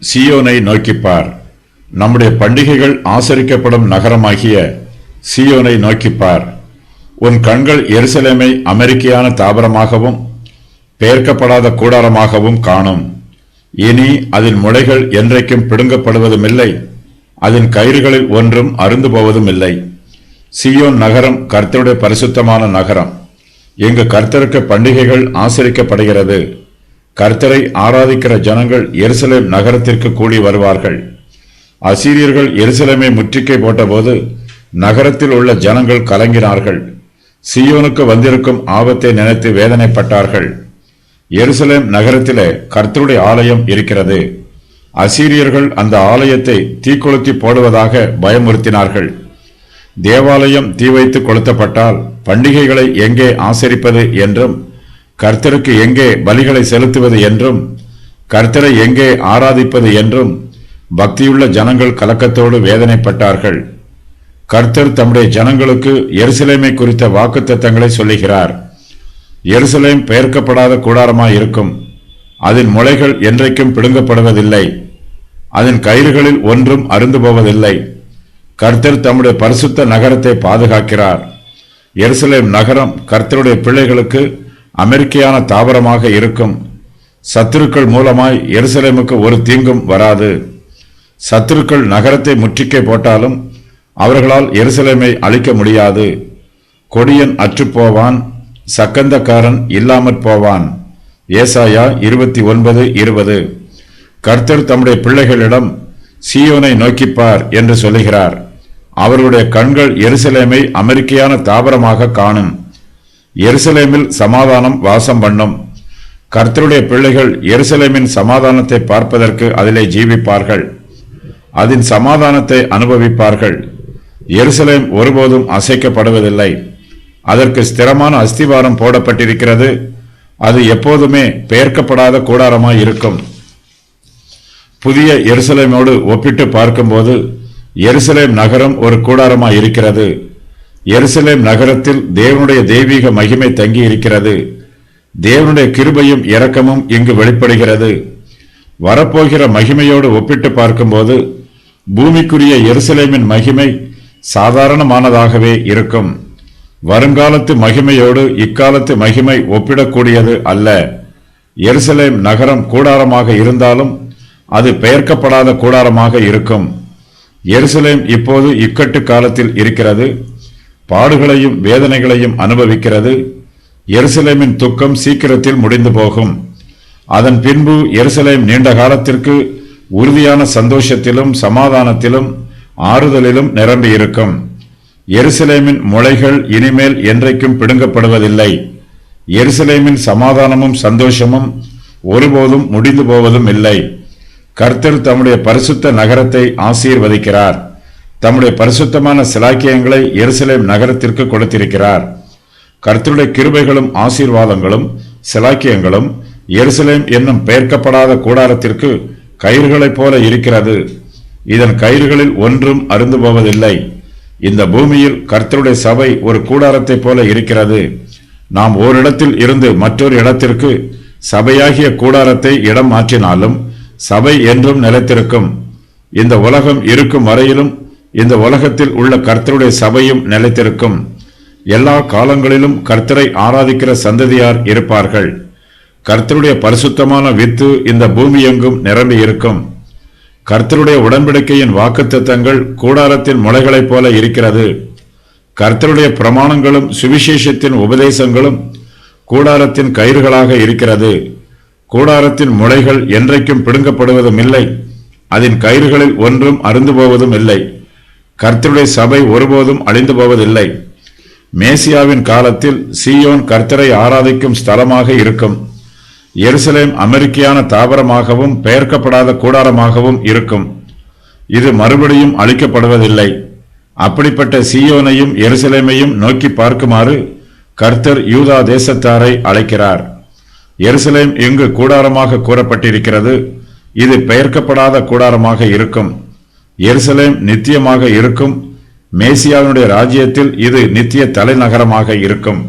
சீயோனை நோக்கிப்பார். நம்முடைய பண்டிகைகள் ஆசரிக்கப்படும் நகரமாகிய சீயோனை நோக்கிப்பார். உன் கண்கள் எருசலேமை அமெரிக்கையான தாவரமாகவும் பெயர்க்கப்படாத கூடாரமாகவும் காணும். இனி அதன் முளைகள் என்றைக்கும் பிடுங்கப்படுவதுமில்லை, அதன் கயிறுகளில் ஒன்றும் அருந்து போவதுமில்லை. சீயோன் நகரம் கர்த்தருடைய பரிசுத்தமான நகரம். இங்கு கர்த்தருக்கு பண்டிகைகள் ஆசரிக்கப்படுகிறது. கர்த்தரை ஆராதிக்கிற ஜனங்கள் எருசலேம் நகரத்திற்கு கூடி வருவார்கள். அசீரியர்கள் எருசலேமை முற்றுகை போட்டபோது நகரத்தில் உள்ள ஜனங்கள் கலங்கினார்கள். சீயோனுக்கு வந்திருக்கும் ஆபத்தை நினைத்து வேதனைப்பட்டார்கள். எருசலேம் நகரத்திலே கர்த்தருடைய ஆலயம் இருக்கிறது. அசீரியர்கள் அந்த ஆலயத்தை தீக்கொளுத்தி போடுவதாக பயமுறுத்தினார்கள். தேவாலயம் தீ வைத்து கொளுத்தப்பட்டால் பண்டிகைகளை எங்கே ஆசரிப்பது என்றும், கர்த்தருக்கு எங்கே பலிகளை செலுத்துவது என்றும், கர்த்தரை எங்கே ஆராதிப்பது என்றும் பக்தியுள்ள ஜனங்கள் கலக்கத்தோடு வேதனைப்பட்டார்கள். கர்த்தர் தம்முடைய ஜனங்களுக்கு எருசலேமை குறித்த வாக்குத்தத்தங்களை சொல்லுகிறார். எருசலேம் பெயர்க்கப்படாத கூடாரமாய் இருக்கும். அதன் முளைகள் என்றைக்கும் பிடுங்கப்படுவதில்லை, அதன் கயிறுகளில் ஒன்றும் அருந்து போவதில்லை. கர்த்தர் தம்முடைய பரிசுத்த நகரத்தை பாதுகாக்கிறார். எருசலேம் நகரம் கர்த்தருடைய பிள்ளைகளுக்கு அமெரிக்கையான தாவரமாக இருக்கும். சத்துருக்கள் மூலமாய் எருசலேமுக்கு ஒரு தீங்கும் வராது. சத்துருக்கள் நகரத்தை முற்றுகை போட்டாலும் அவர்களால் எருசலேமை அழிக்க முடியாது. கொடியன் அற்றுப்போவான், சக்கந்தக்காரன் இல்லாமற் போவான். ஏசாயா 29:20. கர்த்தர் தம்முடைய பிள்ளைகளிடம் சீயோனை நோக்கிப்பார் என்று சொல்லுகிறார். அவர்களுடைய கண்கள் எருசலேமை அமெரிக்கையான தாவரமாக காணும். எருசலேமில் சமாதானம் வாசம் பண்ணும். கர்த்தருடைய பிள்ளைகள் எருசலேமின் சமாதானத்தை பார்ப்பதற்கு அதிலே ஜீவிப்பார்கள். அதன் சமாதானத்தை அனுபவிப்பார்கள். எருசலேம் ஒருபோதும் அசைக்கப்படுவதில்லை. அதற்கு ஸ்திரமான அஸ்திவாரம் போடப்பட்டிருக்கிறது. அது எப்போதுமே பெயர்க்கப்படாத கூடாரமாய் இருக்கும். புதிய எருசலேமோடு ஒப்பிட்டு பார்க்கும்போது எருசலேம் நகரம் ஒரு கூடாரமாய் இருக்கிறது. எருசலேம் நகரத்தில் தேவனுடைய தெய்வீக மகிமை தங்கி இருக்கிறது. தேவனுடைய கிருபையும் இரக்கமும் இங்கு வெளிப்படுகிறது. வரப்போகிற மகிமையோடு ஒப்பிட்டு பார்க்கும்போது பூமிக்குரிய எருசலேமின் மகிமை சாதாரணமானதாகவே இருக்கும். வருங்காலத்து மகிமையோடு இக்காலத்து மகிமை ஒப்பிடக்கூடியது அல்ல. எருசலேம் நகரம் கூடாரமாக இருந்தாலும் அது பெயர்க்கப்படாத கூடாரமாக இருக்கும். எருசலேம் இப்போது இக்கட்டு காலத்தில் இருக்கிறது. பாடுகளையும் வேதனைகளையும் அனுபவிக்கிறது. எருசலேமின் துக்கம் சீக்கிரத்தில் முடிந்து போகும். அதன் பின்பு எருசலேம் நீண்ட காலத்திற்கு உறுதியான சந்தோஷத்திலும் சமாதானத்திலும் ஆறுதலிலும் நிரம்பி இருக்கும். எருசலேமின் முளைகள் இனிமேல் என்றைக்கும் பிடுங்கப்படுவதில்லை. எருசலேமின் சமாதானமும் சந்தோஷமும் ஒருபோதும் முடிந்து போவதும் இல்லை. கர்த்தர் தம்முடைய பரிசுத்த நகரத்தை ஆசீர்வதிக்கிறார். தம்முடைய பரிசுத்தமான சிலாக்கியங்களை எருசலேம் நகரத்திற்கு கொடுத்திருக்கிறார். கர்த்தருடைய கிருபைகளும் ஆசீர்வாதங்களும் சிலாக்கியங்களும் எருசலேம் என்னும் பெயர்க்கப்படாத கூடாரத்திற்கு கயிறுகளைப் போல இருக்கிறது. இதன் கயிறுகளில் ஒன்றும் அருந்து போவதில்லை. இந்த பூமியில் கர்த்தருடைய சபை ஒரு கூடாரத்தை போல இருக்கிறது. நாம் ஓரிடத்தில் இருந்து மற்றொரு இடத்திற்கு சபையாகிய கூடாரத்தை இடம் மாற்றினாலும் சபை என்றும் நிலைத்திருக்கும். இந்த உலகம் இருக்கும் வரையிலும் இந்த உலகத்தில் உள்ள கர்த்தருடைய சபையும் நிலைத்திருக்கும். எல்லா காலங்களிலும் கர்த்தரை ஆராதிக்கிற சந்ததியார் இருப்பார்கள். கர்த்தருடைய பரிசுத்தமான வித்து இந்த பூமி எங்கும் நிரம்பி இருக்கும். கர்த்தருடைய உடன்படிக்கையின் வாக்குத்தத்தங்கள் கூடாரத்தின் முளைகளைப் போல இருக்கிறது. கர்த்தருடைய பிரமாணங்களும் சுவிசேஷத்தின் உபதேசங்களும் கூடாரத்தின் கயிறுகளாக இருக்கிறது. கூடாரத்தின் முளைகள் என்றைக்கும் பிடுங்கப்படுவதும் இல்லை, அதன் கயிறுகளில் ஒன்றும் அருந்து போவதும் இல்லை. கர்த்தருடைய சபை ஒருபோதும் அழிந்து போவதில்லை. மேசியாவின் காலத்தில் சீயோன் கர்த்தரை ஆராதிக்கும் ஸ்தலமாக இருக்கும். எருசலேம் அமெரிக்கையான தாவரமாகவும் பெயர்க்கப்படாத கூடாரமாகவும் இருக்கும். இது மறுபடியும் அழிக்கப்படுவதில்லை. அப்படிப்பட்ட சீயோனையும் எருசலேமையும் நோக்கி பார்க்குமாறு கர்த்தர் யூதா தேசத்தாரை அழைக்கிறார். எருசலேம் இங்கு கூடாரமாக கூறப்பட்டிருக்கிறது. இது பெயர்க்கப்படாத கூடாரமாக இருக்கும். எருசலேம் நித்தியமாக இருக்கும். மேசியாவினுடைய ராஜ்யத்தில் இது நித்திய தலைநகரமாக இருக்கும்.